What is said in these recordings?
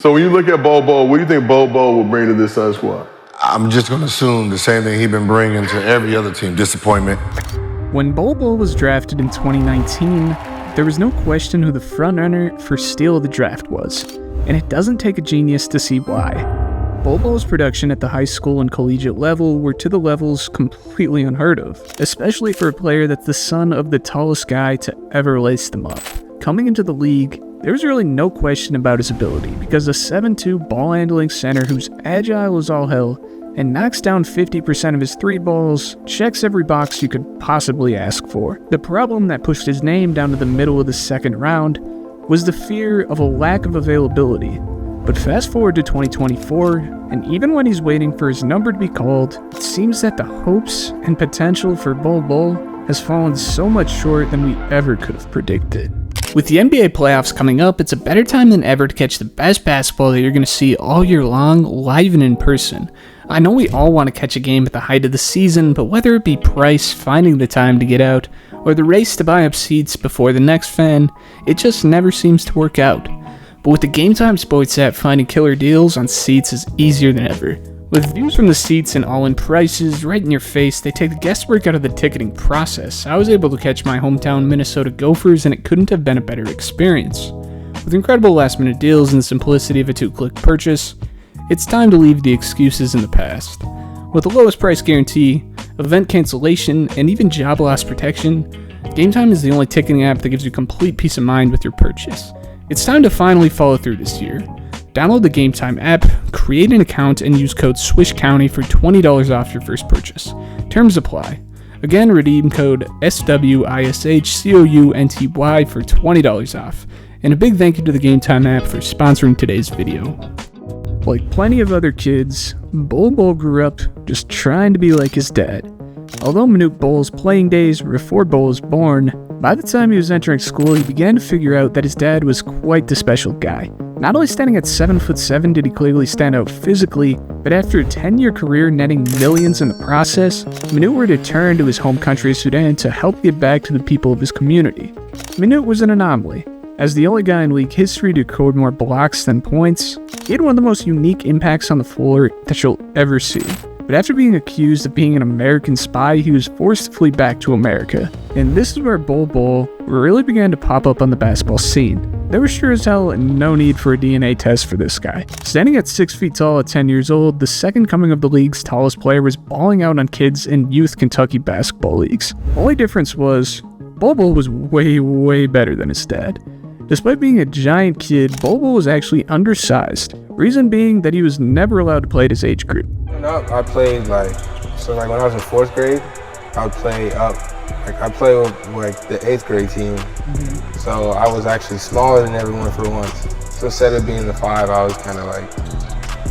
So when you look at Bol Bol, what do you think Bol Bol will bring to this Sun squad? I'm just going to assume the same thing he's been bringing to every other team, disappointment. When Bol Bol was drafted in 2019, there was no question who the frontrunner for steal of the draft was, and it doesn't take a genius to see why. Bol Bol's production at the high school and collegiate level were to the levels completely unheard of, especially for a player that's the son of the tallest guy to ever lace them up. Coming into the league, there was really no question about his ability, because a 7'2" ball-handling center who's agile as all hell and knocks down 50% of his 3 balls checks every box you could possibly ask for. The problem that pushed his name down to the middle of the second round was the fear of a lack of availability. But fast forward to 2024, and even when he's waiting for his number to be called, it seems that the hopes and potential for Bol Bol has fallen so much short than we ever could have predicted. With the NBA playoffs coming up, it's a better time than ever to catch the best basketball that you're going to see all year long, live and in person. I know we all want to catch a game at the height of the season, but whether it be price, finding the time to get out, or the race to buy up seats before the next fan, it just never seems to work out. But with the Game Time Sports app, finding killer deals on seats is easier than ever. With views from the seats and all-in prices right in your face, they take the guesswork out of the ticketing process. I was able to catch my hometown Minnesota Gophers, and it couldn't have been a better experience. With incredible last-minute deals and the simplicity of a 2-click purchase, it's time to leave the excuses in the past. With the lowest price guarantee, event cancellation, and even job loss protection, Game Time is the only ticketing app that gives you complete peace of mind with your purchase. It's time to finally follow through this year. Download the Game Time app, create an account, and use code SWISHCOUNTY for $20 off your first purchase. Terms apply. Again, redeem code SWISHCOUNTY for $20 off. And a big thank you to the Game Time app for sponsoring today's video. Like plenty of other kids, Bol Bol grew up just trying to be like his dad. Although Manute Bol's playing days were before Bol was born, by the time he was entering school, he began to figure out that his dad was quite the special guy. Not only standing at 7'7" did he clearly stand out physically, but after a 10-year career netting millions in the process, Manute would return to his home country of Sudan to help give back to the people of his community. Manute was an anomaly. As the only guy in league history to record more blocks than points, he had one of the most unique impacts on the floor that you'll ever see. But after being accused of being an American spy, he was forced to flee back to America. And this is where Bol Bol really began to pop up on the basketball scene. There was sure as hell no need for a DNA test for this guy. Standing at 6 feet tall at 10 years old, the second coming of the league's tallest player was balling out on kids in youth Kentucky basketball leagues. The only difference was, Bol Bol was way better than his dad. Despite being a giant kid, Bol Bol was actually undersized, reason being that he was never allowed to play at his age group. I played when I was in 4th grade, I would play up. I played with the 8th grade team, so I was actually smaller than everyone for once. So instead of being the 5, I was kind of like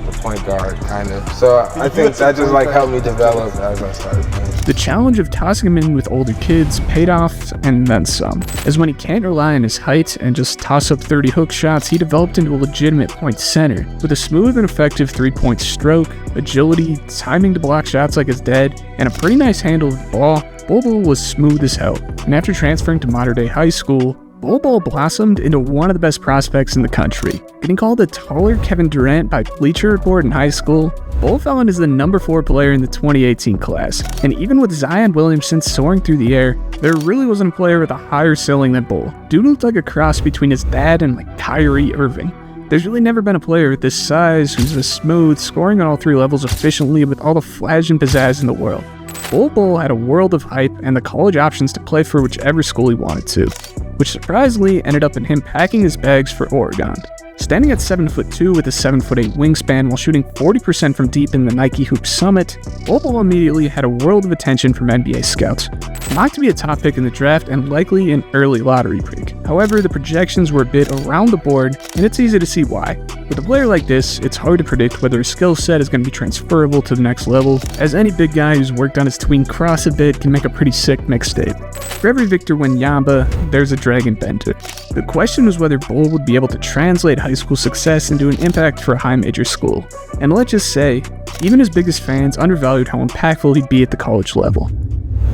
the point guard, kind of. So I think that just helped me develop as I started playing. The challenge of tossing him in with older kids paid off and then some, as when he can't rely on his height and just toss up 30 hook shots, he developed into a legitimate point center. With a smooth and effective 3-point stroke, agility, timing to block shots like his dad, and a pretty nice handle of the ball, Bol Bol was smooth as hell. And after transferring to modern-day high school, Bol Bol blossomed into one of the best prospects in the country. Getting called a taller Kevin Durant by Bleacher Report in high school, Bol fell in as the number 4 player in the 2018 class. And even with Zion Williamson soaring through the air, there really wasn't a player with a higher ceiling than Bol. Dude looked like a cross between his dad and Kyrie Irving. There's really never been a player with this size who's this smooth, scoring on all 3 levels efficiently with all the flash and pizzazz in the world. Bol Bol had a world of hype and the college options to play for whichever school he wanted to, which surprisingly ended up in him packing his bags for Oregon. Standing at 7'2" with a 7'8" wingspan while shooting 40% from deep in the Nike Hoop Summit, Bol Bol immediately had a world of attention from NBA scouts. Mocked to be a top pick in the draft and likely an early lottery pick. However, the projections were a bit around the board, and it's easy to see why. With a player like this, it's hard to predict whether his skill set is going to be transferable to the next level, as any big guy who's worked on his tween cross a bit can make a pretty sick mixtape. For every Victor Wembanyama, there's a Dragon Bender. The question was whether Bol would be able to translate high school success into an impact for a high major school. And let's just say, even his biggest fans undervalued how impactful he'd be at the college level.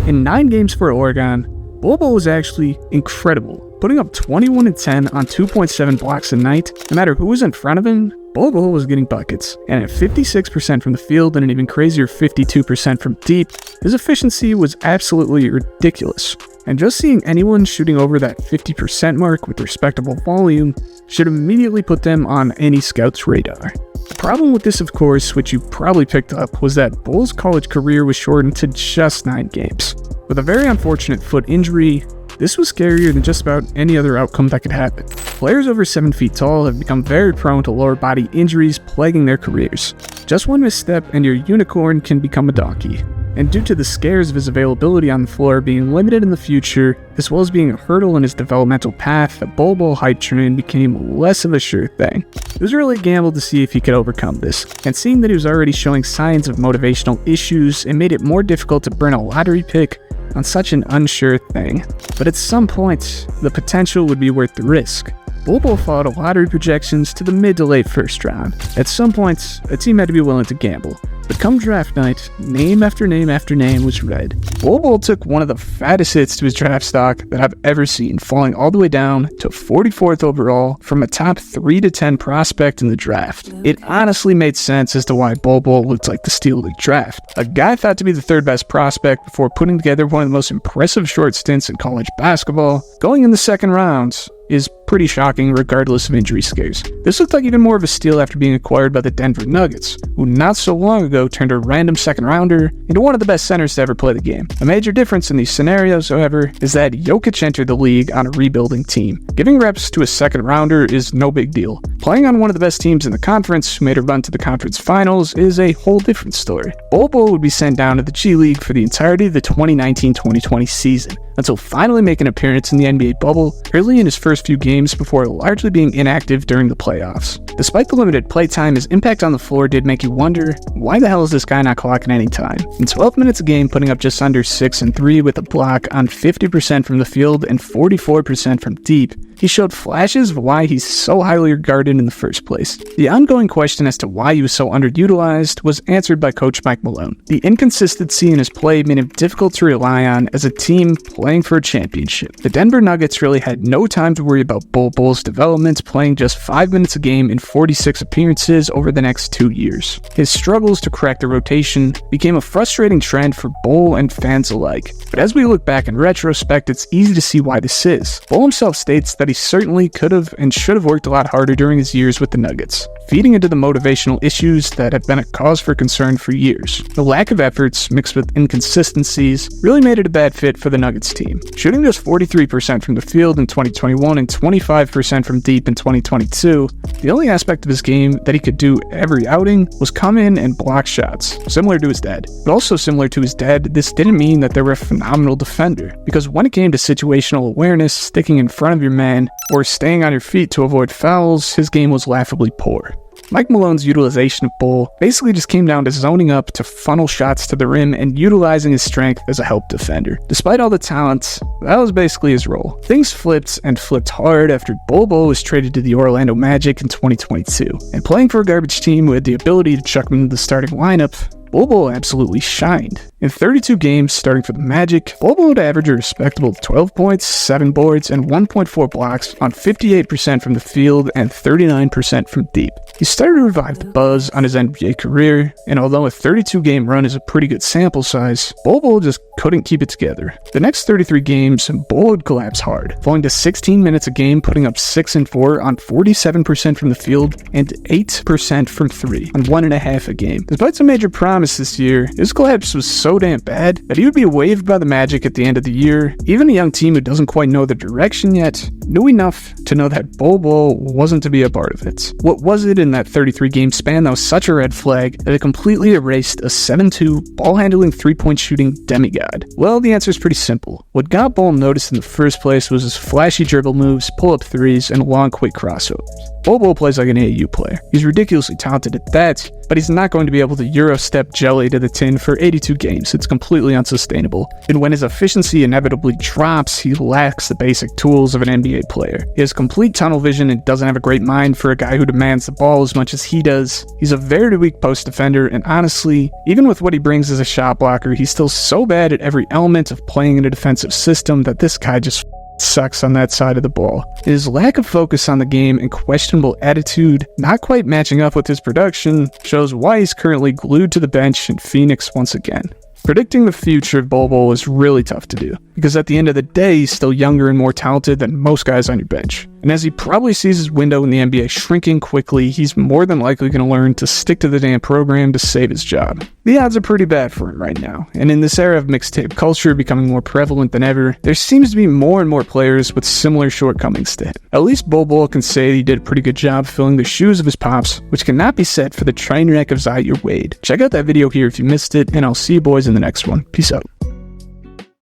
In 9 games for Oregon, Bol Bol was actually incredible, putting up 21 and 10 on 2.7 blocks a night, no matter who was in front of him, Bol Bol was getting buckets, and at 56% from the field and an even crazier 52% from deep, his efficiency was absolutely ridiculous. And just seeing anyone shooting over that 50% mark with respectable volume should immediately put them on any scout's radar. The problem with this, of course, which you probably picked up, was that Bol's college career was shortened to just 9 games. With a very unfortunate foot injury, this was scarier than just about any other outcome that could happen. Players over 7 feet tall have become very prone to lower body injuries plaguing their careers. Just one misstep and your unicorn can become a donkey. And due to the scares of his availability on the floor being limited in the future, as well as being a hurdle in his developmental path, the Bol Bol height train became less of a sure thing. It was really a gamble to see if he could overcome this, and seeing that he was already showing signs of motivational issues, it made it more difficult to burn a lottery pick on such an unsure thing. But at some point, the potential would be worth the risk. Bol Bol followed lottery projections to the mid to late first round. At some points, a team had to be willing to gamble. But come draft night, name after name after name was read. Bol Bol took one of the fattest hits to his draft stock that I've ever seen, falling all the way down to 44th overall from a top 3 to 10 prospect in the draft. It honestly made sense as to why Bol Bol looked like the steal of the draft. A guy thought to be the 3rd best prospect before putting together one of the most impressive short stints in college basketball, going in the 2nd round is pretty shocking regardless of injury scares. This looked like even more of a steal after being acquired by the Denver Nuggets, who not so long ago turned a random 2nd rounder into one of the best centers to ever play the game. A major difference in these scenarios, however, is that Jokic entered the league on a rebuilding team. Giving reps to a 2nd rounder is no big deal. Playing on one of the best teams in the conference who made a run to the conference finals is a whole different story. Bol Bol would be sent down to the G League for the entirety of the 2019-2020 season, until finally making an appearance in the NBA bubble early in his first few games before largely being inactive during the playoffs. Despite the limited playtime, his impact on the floor did make you wonder, why the hell is this guy not clocking any time? In 12 minutes a game, putting up just under 6 and 3 with a block on 50% from the field and 44% from deep, he showed flashes of why he's so highly regarded in the first place. The ongoing question as to why he was so underutilized was answered by Coach Mike Malone. The inconsistency in his play made him difficult to rely on as a team playing for a championship. The Denver Nuggets really had no time to worry about Bol Bol's development, playing just 5 minutes a game in 46 appearances over the next 2 years. His struggles to crack the rotation became a frustrating trend for Bol and fans alike. But as we look back in retrospect, it's easy to see why this is. Bol himself states that he certainly could have and should have worked a lot harder during his years with the Nuggets, feeding into the motivational issues that have been a cause for concern for years. The lack of efforts mixed with inconsistencies really made it a bad fit for the Nuggets team. Shooting just 43% from the field in 2021 and 25% from deep in 2022, the only aspect of his game that he could do every outing was come in and block shots, similar to his dad. But also similar to his dad, this didn't mean that they were a phenomenal defender, because when it came to situational awareness, sticking in front of your man, or staying on your feet to avoid fouls, his game was laughably poor. Mike Malone's utilization of Bol basically just came down to zoning up to funnel shots to the rim and utilizing his strength as a help defender. Despite all the talent, that was basically his role. Things flipped and flipped hard after Bol Bol was traded to the Orlando Magic in 2022. And playing for a garbage team who had the ability to chuck him into the starting lineup, Bol Bol absolutely shined. In 32 games starting for the Magic, Bol Bol would average a respectable 12 points, 7 boards, and 1.4 blocks on 58% from the field and 39% from deep. He started to revive the buzz on his NBA career, and although a 32-game run is a pretty good sample size, Bol Bol just couldn't keep it together. The next 33 games, Bol would collapse hard, falling to 16 minutes a game, putting up 6 and 4 on 47% from the field and 8% from 3 on 1.5 a game. Despite some major promise this year, his collapse was so damn bad that he would be waived by the Magic at the end of the year. Even a young team who doesn't quite know the direction yet knew enough to know that Bol Bol wasn't to be a part of it. What was it in that 33-game span that was such a red flag that it completely erased a 7'2", ball-handling, three-point shooting demigod? Well, the answer is pretty simple. What got Bol noticed in the first place was his flashy dribble moves, pull-up threes, and long, quick crossovers. Bol Bol plays like an AAU player. He's ridiculously talented at that, but he's not going to be able to Euro-step jelly to the tin for 82 games. It's completely unsustainable. And when his efficiency inevitably drops, he lacks the basic tools of an NBA player. He has complete tunnel vision and doesn't have a great mind for a guy who demands the ball as much as he does. He's a very weak post defender, and honestly, even with what he brings as a shot blocker, he's still so bad at every element of playing in a defensive system that this guy just sucks on that side of the ball. His lack of focus on the game and questionable attitude, not quite matching up with his production, shows why he's currently glued to the bench in Phoenix once again. Predicting the future of Bol Bol is really tough to do, because at the end of the day, he's still younger and more talented than most guys on your bench. And as he probably sees his window in the NBA shrinking quickly, he's more than likely going to learn to stick to the damn program to save his job. The odds are pretty bad for him right now, and in this era of mixtape culture becoming more prevalent than ever, there seems to be more and more players with similar shortcomings to him. At least Bol Bol can say he did a pretty good job filling the shoes of his pops, which cannot be said for the train wreck of Zaire Wade. Check out that video here if you missed it, and I'll see you boys in the next one. Peace out.